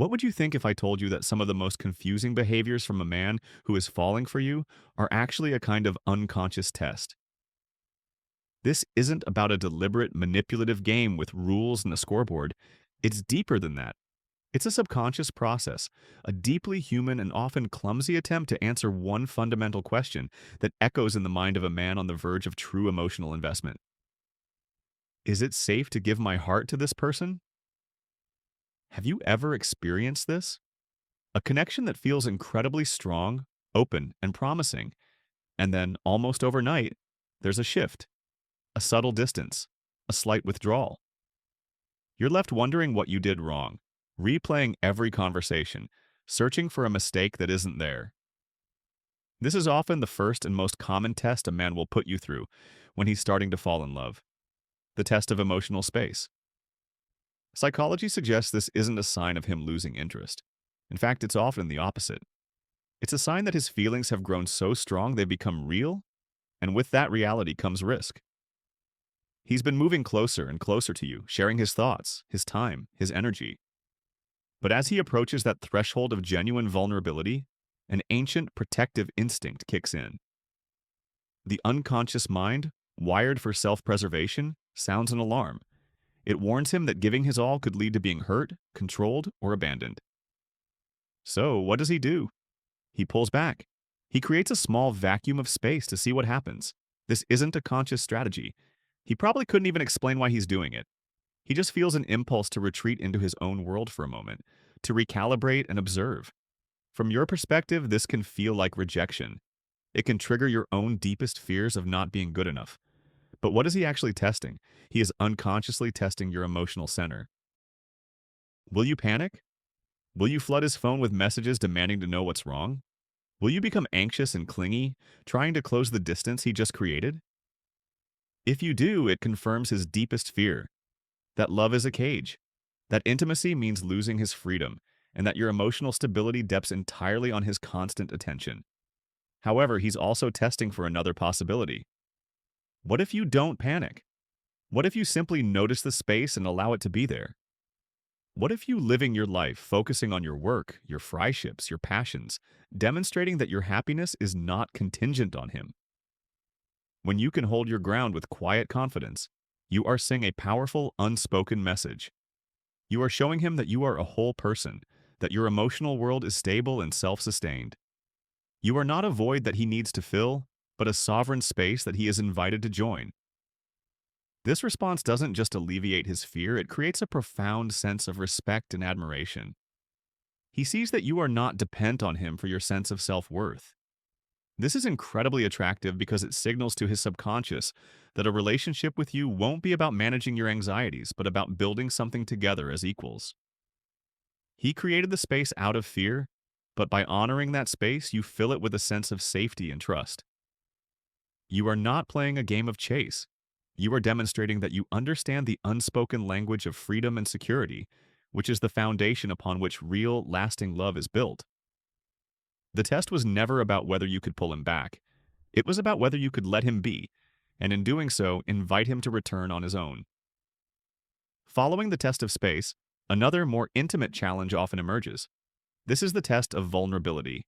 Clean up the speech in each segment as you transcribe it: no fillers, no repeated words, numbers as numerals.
What would you think if I told you that some of the most confusing behaviors from a man who is falling for you are actually a kind of unconscious test? This isn't about a deliberate, manipulative game with rules and a scoreboard. It's deeper than that. It's a subconscious process, a deeply human and often clumsy attempt to answer one fundamental question that echoes in the mind of a man on the verge of true emotional investment. Is it safe to give my heart to this person? Have you ever experienced this? A connection that feels incredibly strong, open, and promising, and then, almost overnight, there's a shift, a subtle distance, a slight withdrawal. You're left wondering what you did wrong, replaying every conversation, searching for a mistake that isn't there. This is often the first and most common test a man will put you through when he's starting to fall in love, the test of emotional space. Psychology suggests this isn't a sign of him losing interest. In fact, it's often the opposite. It's a sign that his feelings have grown so strong they've become real, and with that reality comes risk. He's been moving closer and closer to you, sharing his thoughts, his time, his energy. But as he approaches that threshold of genuine vulnerability, an ancient protective instinct kicks in. The unconscious mind, wired for self-preservation, sounds an alarm. It warns him that giving his all could lead to being hurt, controlled, or abandoned. So, what does he do? He pulls back. He creates a small vacuum of space to see what happens. This isn't a conscious strategy. He probably couldn't even explain why he's doing it. He just feels an impulse to retreat into his own world for a moment, to recalibrate and observe. From your perspective, this can feel like rejection. It can trigger your own deepest fears of not being good enough. But what is he actually testing? He is unconsciously testing your emotional center. Will you panic? Will you flood his phone with messages demanding to know what's wrong? Will you become anxious and clingy, trying to close the distance he just created? If you do, it confirms his deepest fear, that love is a cage, that intimacy means losing his freedom, and that your emotional stability depends entirely on his constant attention. However, he's also testing for another possibility. What if you don't panic? What if you simply notice the space and allow it to be there? What if you living your life focusing on your work, your friendships, your passions, demonstrating that your happiness is not contingent on him? When you can hold your ground with quiet confidence, you are saying a powerful, unspoken message. You are showing him that you are a whole person, that your emotional world is stable and self-sustained. You are not a void that he needs to fill, but a sovereign space that he is invited to join. This response doesn't just alleviate his fear, it creates a profound sense of respect and admiration. He sees that you are not dependent on him for your sense of self-worth. This is incredibly attractive because it signals to his subconscious that a relationship with you won't be about managing your anxieties, but about building something together as equals. He created the space out of fear, but by honoring that space, you fill it with a sense of safety and trust. You are not playing a game of chase. You are demonstrating that you understand the unspoken language of freedom and security, which is the foundation upon which real, lasting love is built. The test was never about whether you could pull him back. It was about whether you could let him be, and in doing so, invite him to return on his own. Following the test of space, another, more intimate challenge often emerges. This is the test of vulnerability.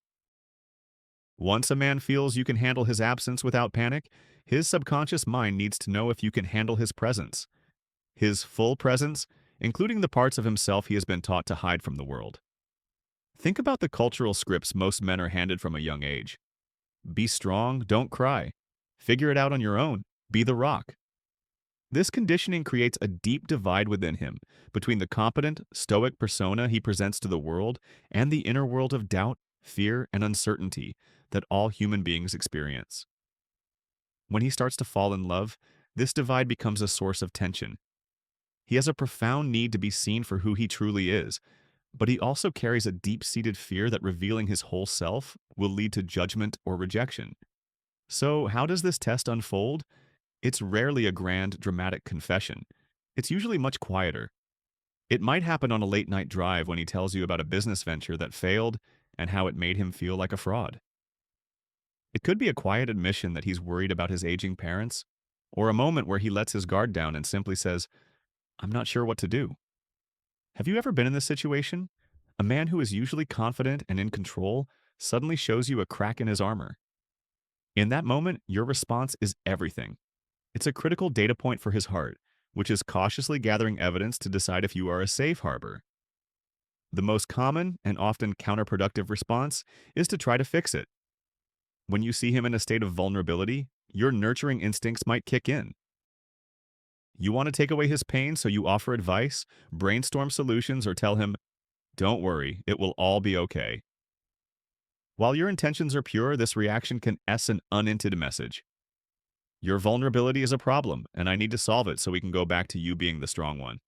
Once a man feels you can handle his absence without panic, his subconscious mind needs to know if you can handle his presence. His full presence, including the parts of himself he has been taught to hide from the world. Think about the cultural scripts most men are handed from a young age. Be strong, don't cry. Figure it out on your own. Be the rock. This conditioning creates a deep divide within him between the competent, stoic persona he presents to the world and the inner world of doubt, fear, and uncertainty that all human beings experience. When he starts to fall in love, this divide becomes a source of tension. He has a profound need to be seen for who he truly is, but he also carries a deep-seated fear that revealing his whole self will lead to judgment or rejection. So, how does this test unfold? It's rarely a grand, dramatic confession. It's usually much quieter. It might happen on a late-night drive when he tells you about a business venture that failed and how it made him feel like a fraud. It could be a quiet admission that he's worried about his aging parents, or a moment where he lets his guard down and simply says, "I'm not sure what to do." Have you ever been in this situation? A man who is usually confident and in control suddenly shows you a crack in his armor. In that moment, your response is everything. It's a critical data point for his heart, which is cautiously gathering evidence to decide if you are a safe harbor. The most common and often counterproductive response is to try to fix it. When you see him in a state of vulnerability, your nurturing instincts might kick in. You want to take away his pain, so you offer advice, brainstorm solutions, or tell him, "Don't worry, it will all be okay." While your intentions are pure, this reaction can send an unintended message. Your vulnerability is a problem, and I need to solve it so we can go back to you being the strong one.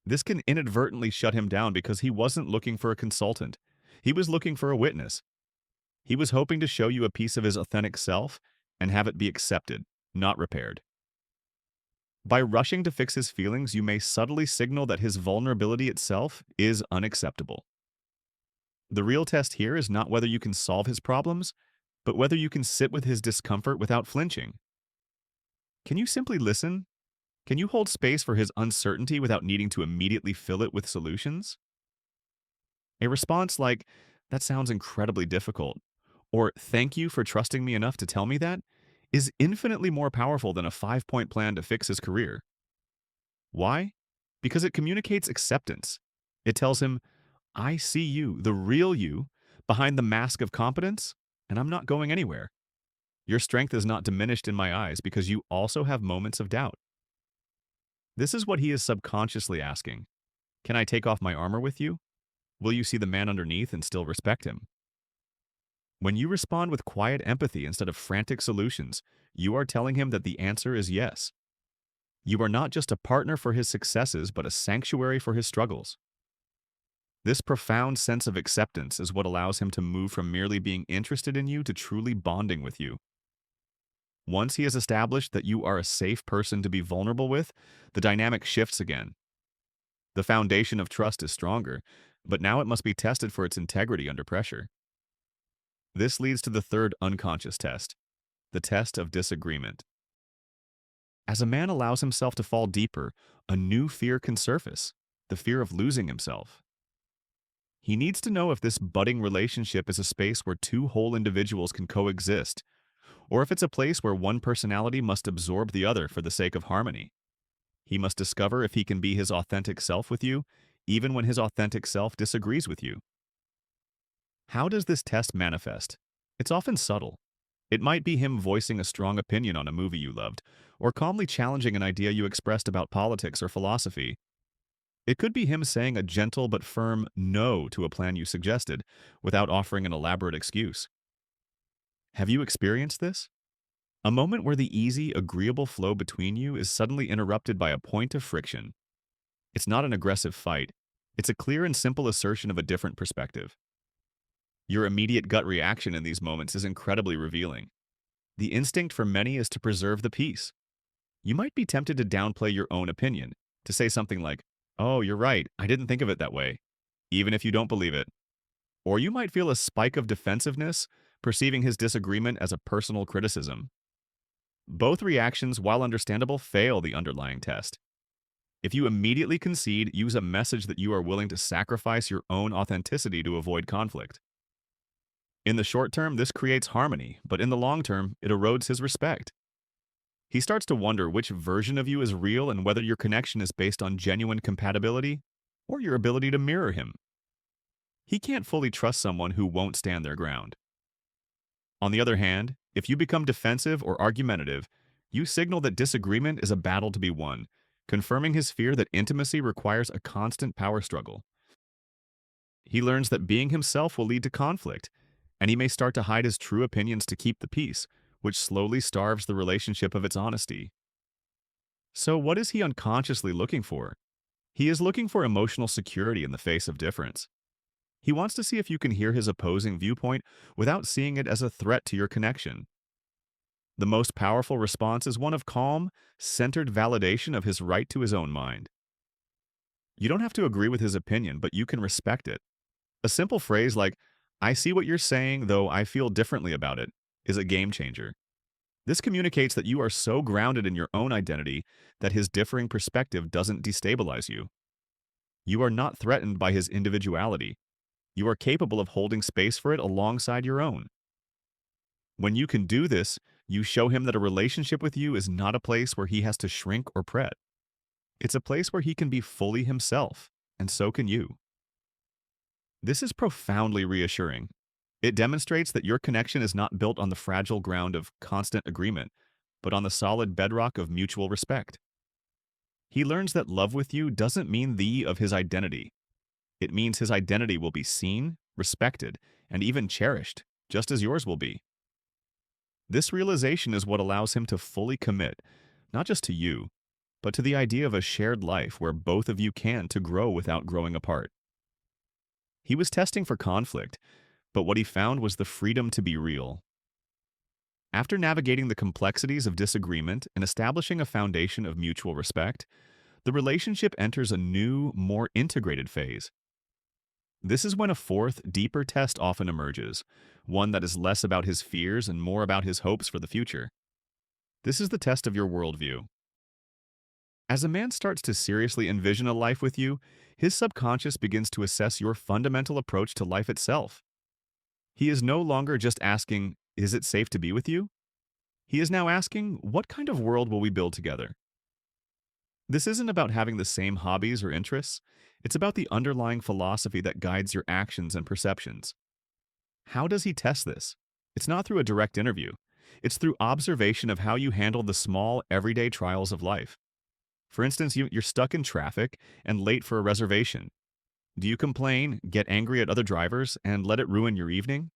This can inadvertently shut him down because he wasn't looking for a consultant. He was looking for a witness. He was hoping to show you a piece of his authentic self and have it be accepted, not repaired. By rushing to fix his feelings, you may subtly signal that his vulnerability itself is unacceptable. The real test here is not whether you can solve his problems, but whether you can sit with his discomfort without flinching. Can you simply listen? Can you hold space for his uncertainty without needing to immediately fill it with solutions? A response like, "That sounds incredibly difficult," or "Thank you for trusting me enough to tell me that," is infinitely more powerful than a 5-point plan to fix his career. Why? Because it communicates acceptance. It tells him, "I see you, the real you, behind the mask of competence, and I'm not going anywhere. Your strength is not diminished in my eyes because you also have moments of doubt." This is what he is subconsciously asking. Can I take off my armor with you? Will you see the man underneath and still respect him? When you respond with quiet empathy instead of frantic solutions, you are telling him that the answer is yes. You are not just a partner for his successes, but a sanctuary for his struggles. This profound sense of acceptance is what allows him to move from merely being interested in you to truly bonding with you. Once he has established that you are a safe person to be vulnerable with, the dynamic shifts again. The foundation of trust is stronger, but now it must be tested for its integrity under pressure. This leads to the third unconscious test, the test of disagreement. As a man allows himself to fall deeper, a new fear can surface, the fear of losing himself. He needs to know if this budding relationship is a space where two whole individuals can coexist, or if it's a place where one personality must absorb the other for the sake of harmony. He must discover if he can be his authentic self with you, even when his authentic self disagrees with you. How does this test manifest? It's often subtle. It might be him voicing a strong opinion on a movie you loved, or calmly challenging an idea you expressed about politics or philosophy. It could be him saying a gentle but firm no to a plan you suggested, without offering an elaborate excuse. Have you experienced this? A moment where the easy, agreeable flow between you is suddenly interrupted by a point of friction. It's not an aggressive fight. It's a clear and simple assertion of a different perspective. Your immediate gut reaction in these moments is incredibly revealing. The instinct for many is to preserve the peace. You might be tempted to downplay your own opinion, to say something like, "Oh, you're right, I didn't think of it that way," even if you don't believe it. Or you might feel a spike of defensiveness, perceiving his disagreement as a personal criticism. Both reactions, while understandable, fail the underlying test. If you immediately concede, use a message that you are willing to sacrifice your own authenticity to avoid conflict. In the short term, this creates harmony, but in the long term, it erodes his respect. He starts to wonder which version of you is real and whether your connection is based on genuine compatibility or your ability to mirror him. He can't fully trust someone who won't stand their ground. On the other hand, if you become defensive or argumentative, you signal that disagreement is a battle to be won, confirming his fear that intimacy requires a constant power struggle. He learns that being himself will lead to conflict, and he may start to hide his true opinions to keep the peace, which slowly starves the relationship of its honesty. So what is he unconsciously looking for? He is looking for emotional security in the face of difference. He wants to see if you can hear his opposing viewpoint without seeing it as a threat to your connection. The most powerful response is one of calm, centered validation of his right to his own mind. You don't have to agree with his opinion, but you can respect it. A simple phrase like, "I see what you're saying, though I feel differently about it," is a game changer. This communicates that you are so grounded in your own identity that his differing perspective doesn't destabilize you. You are not threatened by his individuality. You are capable of holding space for it alongside your own. When you can do this, you show him that a relationship with you is not a place where he has to shrink or fret. It's a place where he can be fully himself, and so can you. This is profoundly reassuring. It demonstrates that your connection is not built on the fragile ground of constant agreement, but on the solid bedrock of mutual respect. He learns that love with you doesn't mean the of his identity. It means his identity will be seen, respected, and even cherished, just as yours will be. This realization is what allows him to fully commit, not just to you, but to the idea of a shared life where both of you can to grow without growing apart. He was testing for conflict, but what he found was the freedom to be real. After navigating the complexities of disagreement and establishing a foundation of mutual respect, the relationship enters a new, more integrated phase. This is when a fourth, deeper test often emerges, one that is less about his fears and more about his hopes for the future. This is the test of your worldview. As a man starts to seriously envision a life with you, his subconscious begins to assess your fundamental approach to life itself. He is no longer just asking, "Is it safe to be with you?" He is now asking, "What kind of world will we build together?" This isn't about having the same hobbies or interests. It's about the underlying philosophy that guides your actions and perceptions. How does he test this? It's not through a direct interview. It's through observation of how you handle the small, everyday trials of life. For instance, you're stuck in traffic and late for a reservation. Do you complain, get angry at other drivers, and let it ruin your evening?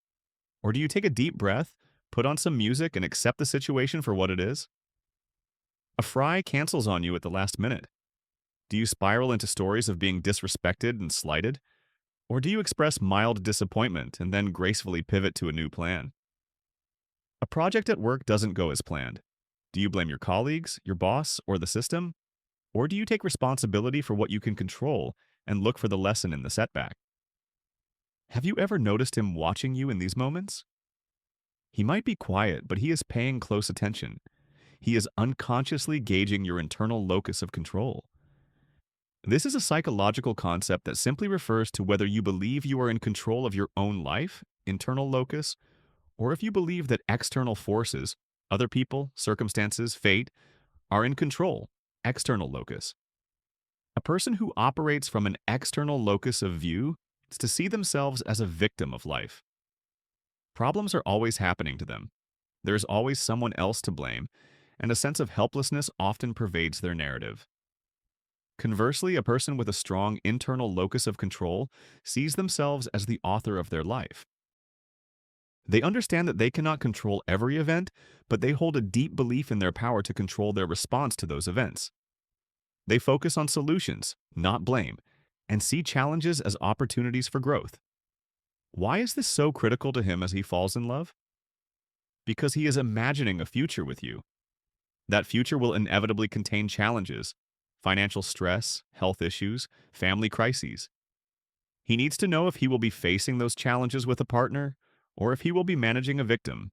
Or do you take a deep breath, put on some music, and accept the situation for what it is? A fry cancels on you at the last minute. Do you spiral into stories of being disrespected and slighted? Or do you express mild disappointment and then gracefully pivot to a new plan? A project at work doesn't go as planned. Do you blame your colleagues, your boss, or the system? Or do you take responsibility for what you can control and look for the lesson in the setback? Have you ever noticed him watching you in these moments? He might be quiet, but he is paying close attention. He is unconsciously gauging your internal locus of control. This is a psychological concept that simply refers to whether you believe you are in control of your own life, internal locus, or if you believe that external forces, other people, circumstances, fate, are in control, external locus. A person who operates from an external locus of view is to see themselves as a victim of life. Problems are always happening to them. There is always someone else to blame, and a sense of helplessness often pervades their narrative. Conversely, a person with a strong internal locus of control sees themselves as the author of their life. They understand that they cannot control every event, but they hold a deep belief in their power to control their response to those events. They focus on solutions, not blame, and see challenges as opportunities for growth. Why is this so critical to him as he falls in love? Because he is imagining a future with you. That future will inevitably contain challenges, financial stress, health issues, family crises. He needs to know if he will be facing those challenges with a partner or if he will be managing a victim.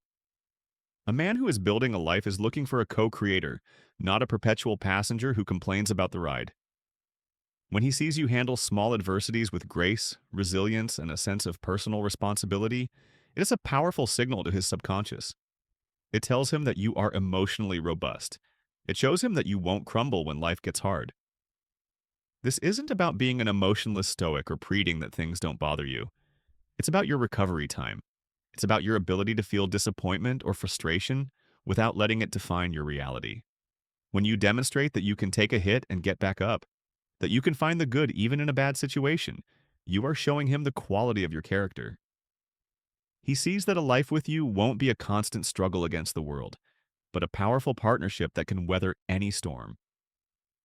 A man who is building a life is looking for a co-creator, not a perpetual passenger who complains about the ride. When he sees you handle small adversities with grace, resilience, and a sense of personal responsibility, it is a powerful signal to his subconscious. It tells him that you are emotionally robust. It shows him that you won't crumble when life gets hard. This isn't about being an emotionless stoic or pleading that things don't bother you. It's about your recovery time. It's about your ability to feel disappointment or frustration without letting it define your reality. When you demonstrate that you can take a hit and get back up, that you can find the good even in a bad situation, you are showing him the quality of your character. He sees that a life with you won't be a constant struggle against the world, but a powerful partnership that can weather any storm.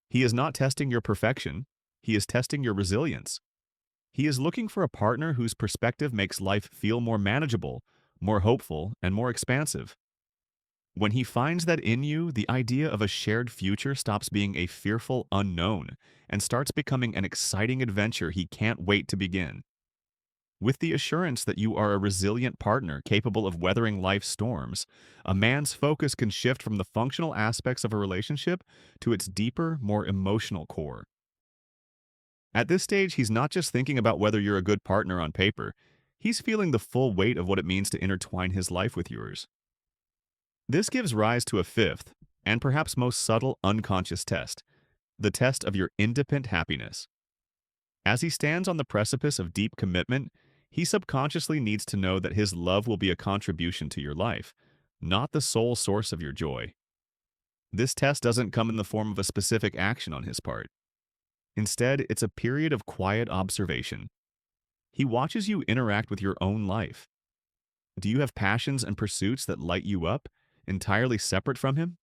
He is not testing your perfection, he is testing your resilience. He is looking for a partner whose perspective makes life feel more manageable, more hopeful, and more expansive. When he finds that in you, the idea of a shared future stops being a fearful unknown and starts becoming an exciting adventure he can't wait to begin. With the assurance that you are a resilient partner capable of weathering life's storms, a man's focus can shift from the functional aspects of a relationship to its deeper, more emotional core. At this stage, he's not just thinking about whether you're a good partner on paper, he's feeling the full weight of what it means to intertwine his life with yours. This gives rise to a fifth, and perhaps most subtle unconscious test, the test of your independent happiness. As he stands on the precipice of deep commitment, he subconsciously needs to know that his love will be a contribution to your life, not the sole source of your joy. This test doesn't come in the form of a specific action on his part. Instead, it's a period of quiet observation. He watches you interact with your own life. Do you have passions and pursuits that light you up, entirely separate from him?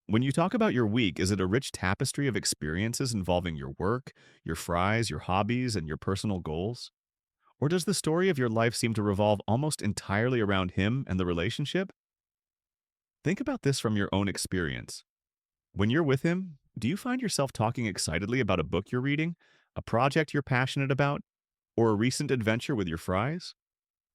When you talk about your week, is it a rich tapestry of experiences involving your work, your fries, your hobbies, and your personal goals? Or does the story of your life seem to revolve almost entirely around him and the relationship? Think about this from your own experience. When you're with him, do you find yourself talking excitedly about a book you're reading, a project you're passionate about, or a recent adventure with your fries?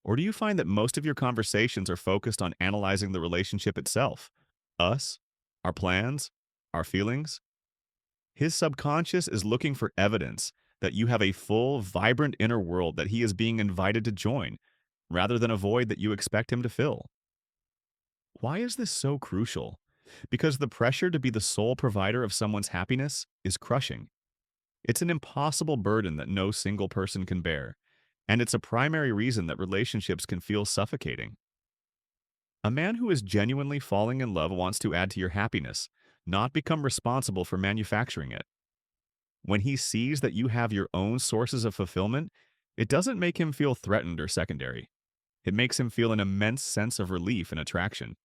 Or do you find that most of your conversations are focused on analyzing the relationship itself? Us? Our plans? Our feelings? His subconscious is looking for evidence that you have a full, vibrant inner world that he is being invited to join, rather than a void that you expect him to fill. Why is this so crucial? Because the pressure to be the sole provider of someone's happiness is crushing. It's an impossible burden that no single person can bear, and it's a primary reason that relationships can feel suffocating. A man who is genuinely falling in love wants to add to your happiness, not become responsible for manufacturing it. When he sees that you have your own sources of fulfillment, it doesn't make him feel threatened or secondary. It makes him feel an immense sense of relief and attraction.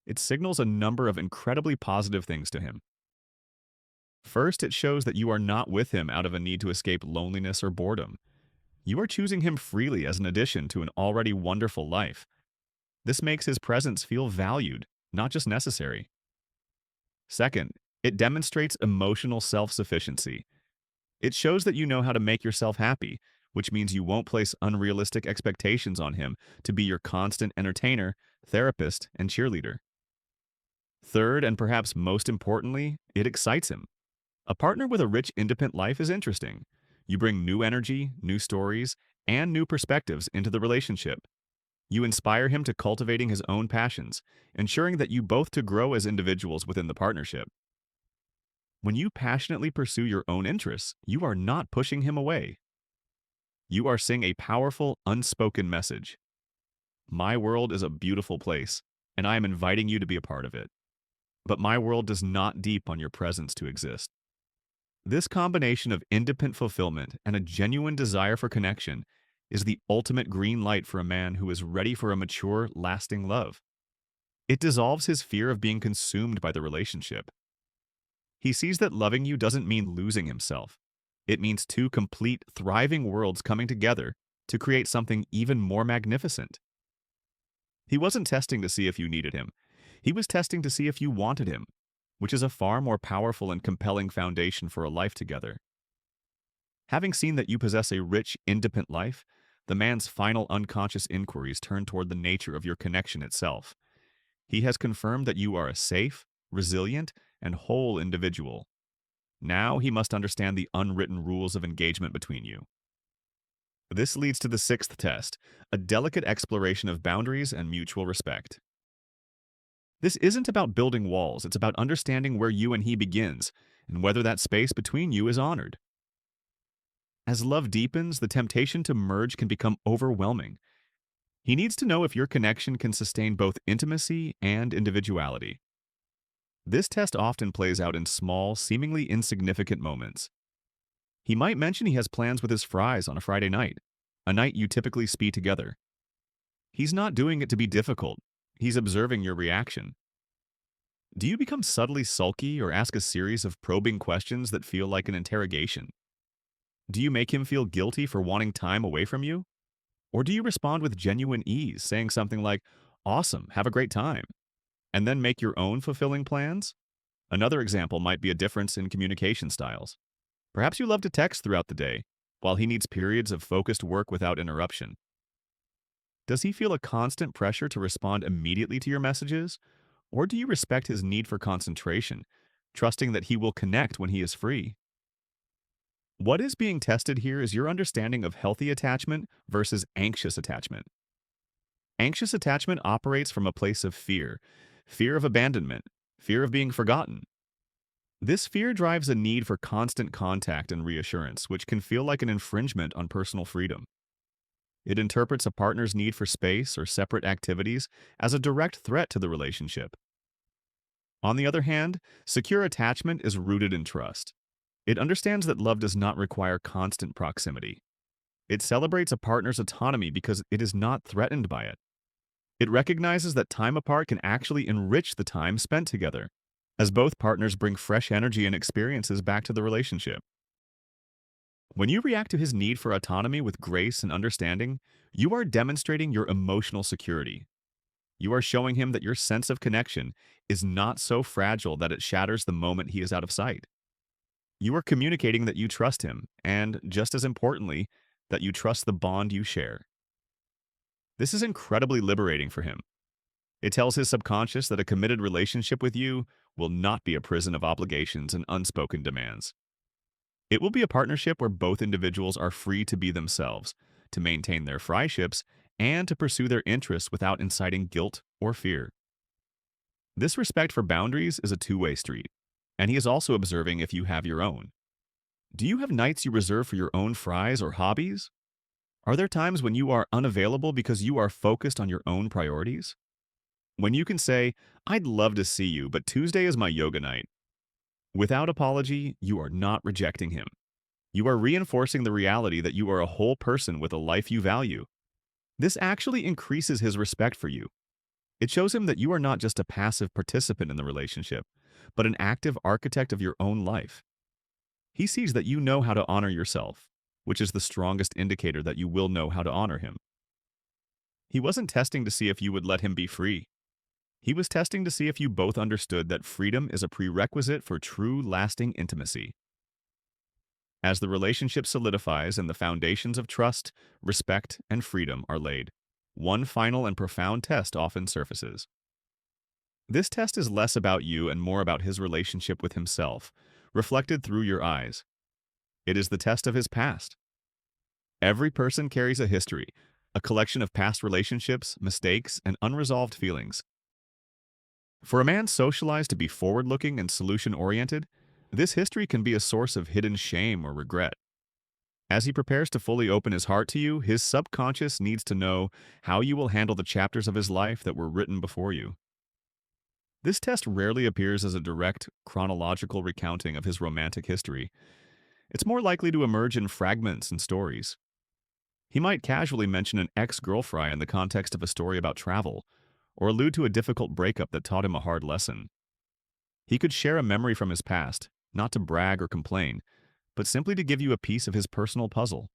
It signals a number of incredibly positive things to him. First, it shows that you are not with him out of a need to escape loneliness or boredom. You are choosing him freely as an addition to an already wonderful life. This makes his presence feel valued, not just necessary. Second, it demonstrates emotional self-sufficiency. It shows that you know how to make yourself happy, which means you won't place unrealistic expectations on him to be your constant entertainer, therapist, and cheerleader. Third, and perhaps most importantly, it excites him. A partner with a rich, independent life is interesting. You bring new energy, new stories, and new perspectives into the relationship. You inspire him to cultivating his own passions, ensuring that you both to grow as individuals within the partnership. When you passionately pursue your own interests, you are not pushing him away. You are saying a powerful, unspoken message. My world is a beautiful place, and I am inviting you to be a part of it. But my world does not depend on your presence to exist. This combination of independent fulfillment and a genuine desire for connection is the ultimate green light for a man who is ready for a mature, lasting love. It dissolves his fear of being consumed by the relationship. He sees that loving you doesn't mean losing himself. It means two complete, thriving worlds coming together to create something even more magnificent. He wasn't testing to see if you needed him. He was testing to see if you wanted him, which is a far more powerful and compelling foundation for a life together. Having seen that you possess a rich, independent life, the man's final unconscious inquiries turn toward the nature of your connection itself. He has confirmed that you are a safe, resilient, and whole individual. Now he must understand the unwritten rules of engagement between you. This leads to the sixth test, a delicate exploration of boundaries and mutual respect. This isn't about building walls, it's about understanding where you and he begins, and whether that space between you is honored. As love deepens, the temptation to merge can become overwhelming. He needs to know if your connection can sustain both intimacy and individuality. This test often plays out in small, seemingly insignificant moments. He might mention he has plans with his fries on a Friday night, a night you typically spee together. He's not doing it to be difficult. He's observing your reaction. Do you become subtly sulky or ask a series of probing questions that feel like an interrogation? Do you make him feel guilty for wanting time away from you? Or do you respond with genuine ease, saying something like, "Awesome, have a great time," and then make your own fulfilling plans? Another example might be a difference in communication styles. Perhaps you love to text throughout the day, while he needs periods of focused work without interruption. Does he feel a constant pressure to respond immediately to your messages? Or do you respect his need for concentration, trusting that he will connect when he is free? What is being tested here is your understanding of healthy attachment versus anxious attachment. Anxious attachment operates from a place of fear, fear of abandonment, fear of being forgotten. This fear drives a need for constant contact and reassurance, which can feel like an infringement on personal freedom. It interprets a partner's need for space or separate activities as a direct threat to the relationship. On the other hand, secure attachment is rooted in trust. It understands that love does not require constant proximity. It celebrates a partner's autonomy because it is not threatened by it. It recognizes that time apart can actually enrich the time spent together, as both partners bring fresh energy and experiences back to the relationship. When you react to his need for autonomy with grace and understanding, you are demonstrating your emotional security. You are showing him that your sense of connection is not so fragile that it shatters the moment he is out of sight. You are communicating that you trust him, and, just as importantly, that you trust the bond you share. This is incredibly liberating for him. It tells his subconscious that a committed relationship with you will not be a prison of obligations and unspoken demands. It will be a partnership where both individuals are free to be themselves, to maintain their friendships, and to pursue their interests without inciting guilt or fear. This respect for boundaries is a two-way street, and he is also observing if you have your own. Do you have nights you reserve for your own fries or hobbies? Are there times when you are unavailable because you are focused on your own priorities? When you can say, "I'd love to see you, but Tuesday is my yoga night." Without apology, you are not rejecting him. You are reinforcing the reality that you are a whole person with a life you value. This actually increases his respect for you. It shows him that you are not just a passive participant in the relationship, but an active architect of your own life. He sees that you know how to honor yourself, which is the strongest indicator that you will know how to honor him. He wasn't testing to see if you would let him be free. He was testing to see if you both understood that freedom is a prerequisite for true, lasting intimacy. As the relationship solidifies and the foundations of trust, respect, and freedom are laid, one final and profound test often surfaces. This test is less about you and more about his relationship with himself, reflected through your eyes. It is the test of his past. Every person carries a history, a collection of past relationships, mistakes, and unresolved feelings. For a man socialized to be forward-looking and solution-oriented, this history can be a source of hidden shame or regret. As he prepares to fully open his heart to you, his subconscious needs to know how you will handle the chapters of his life that were written before you. This test rarely appears as a direct, chronological recounting of his romantic history. It's more likely to emerge in fragments and stories. He might casually mention an ex-girlfriend in the context of a story about travel, or allude to a difficult breakup that taught him a hard lesson. He could share a memory from his past, not to brag or complain, but simply to give you a piece of his personal puzzle.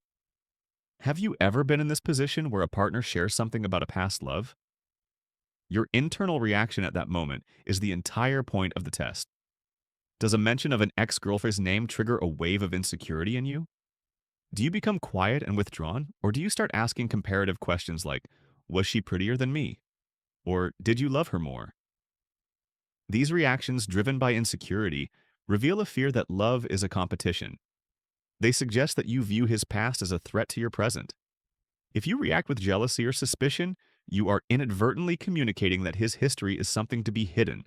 Have you ever been in this position where a partner shares something about a past love? Your internal reaction at that moment is the entire point of the test. Does a mention of an ex-girlfriend's name trigger a wave of insecurity in you? Do you become quiet and withdrawn, or do you start asking comparative questions like, "Was she prettier than me?" Or, "Did you love her more?" These reactions, driven by insecurity, reveal a fear that love is a competition. They suggest that you view his past as a threat to your present. If you react with jealousy or suspicion, you are inadvertently communicating that his history is something to be hidden,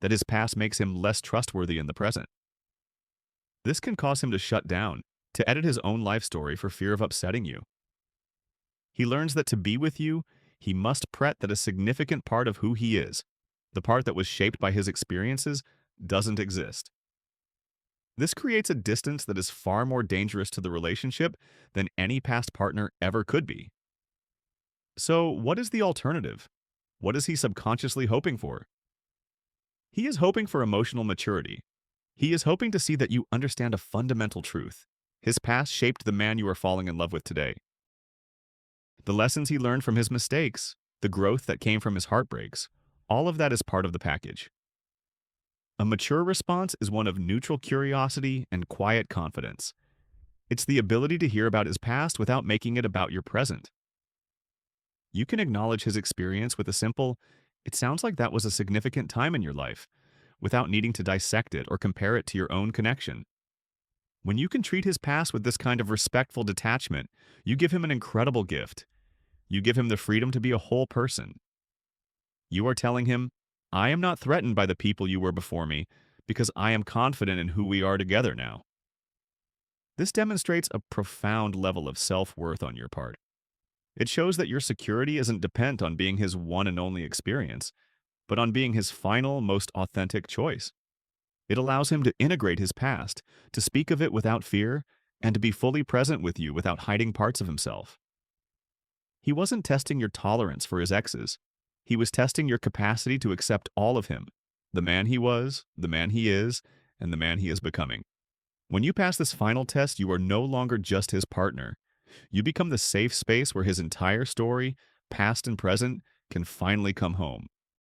that his past makes him less trustworthy in the present. This can cause him to shut down, to edit his own life story for fear of upsetting you. He learns that to be with you, he must pret that a significant part of who he is, the part that was shaped by his experiences, doesn't exist. This creates a distance that is far more dangerous to the relationship than any past partner ever could be. So, what is the alternative? What is he subconsciously hoping for? He is hoping for emotional maturity. He is hoping to see that you understand a fundamental truth. His past shaped the man you are falling in love with today. The lessons he learned from his mistakes, the growth that came from his heartbreaks, all of that is part of the package. A mature response is one of neutral curiosity and quiet confidence. It's the ability to hear about his past without making it about your present. You can acknowledge his experience with a simple, "It sounds like that was a significant time in your life," without needing to dissect it or compare it to your own connection. When you can treat his past with this kind of respectful detachment, you give him an incredible gift. You give him the freedom to be a whole person. You are telling him, I am not threatened by the people you were before me because I am confident in who we are together now. This demonstrates a profound level of self-worth on your part. It shows that your security isn't dependent on being his one and only experience, but on being his final, most authentic choice. It allows him to integrate his past, to speak of it without fear, and to be fully present with you without hiding parts of himself. He wasn't testing your tolerance for his exes. He was testing your capacity to accept all of him, the man he was, the man he is, and the man he is becoming. When you pass this final test, you are no longer just his partner. You become the safe space where his entire story, past and present, can finally come home.